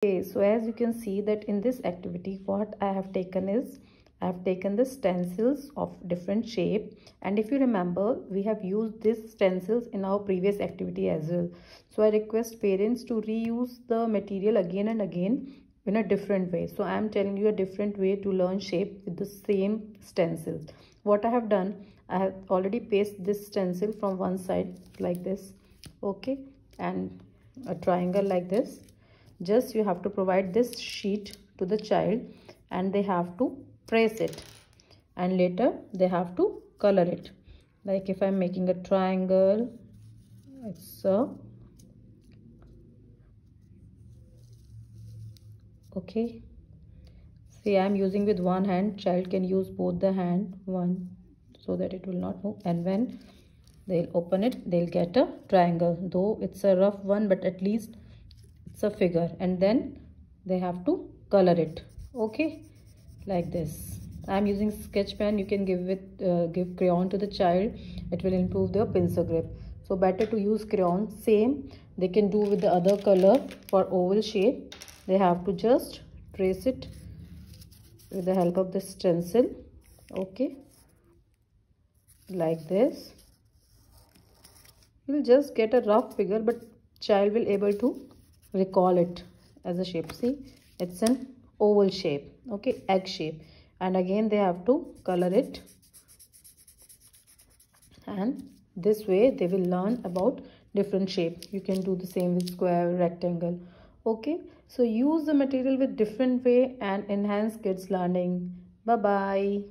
Okay, so as you can see that in this activity what I have taken is I have taken the stencils of different shape, and if you remember we have used these stencils in our previous activity as well. So I request parents to reuse the material again and again in a different way. So I am telling you a different way to learn shape with the same stencils. What I have done, I have already pasted this stencil from one side like this, okay, and a triangle like this. Just you have to provide this sheet to the child and they have to trace it, and later they have to color it. Like if I'm making a triangle, it's a okay. See, I'm using with one hand. Child can use both the hand, one, so that it will not move, and when they'll open it they'll get a triangle, though it's a rough one, but at least it's a figure. And then they have to color it, okay, like this. I'm using sketch pen. You can give crayon to the child. It will improve their pencil grip. So better to use crayon. Same they can do with the other color. For oval shape they have to just trace it with the help of the stencil, okay, like this. You'll just get a rough figure, but child will able to recall it as a shape. See, it's an oval shape, okay, egg shape, and again they have to color it, and this way they will learn about different shape. You can do the same with square, rectangle, okay. So use the material with different way and enhance kids learning. Bye bye.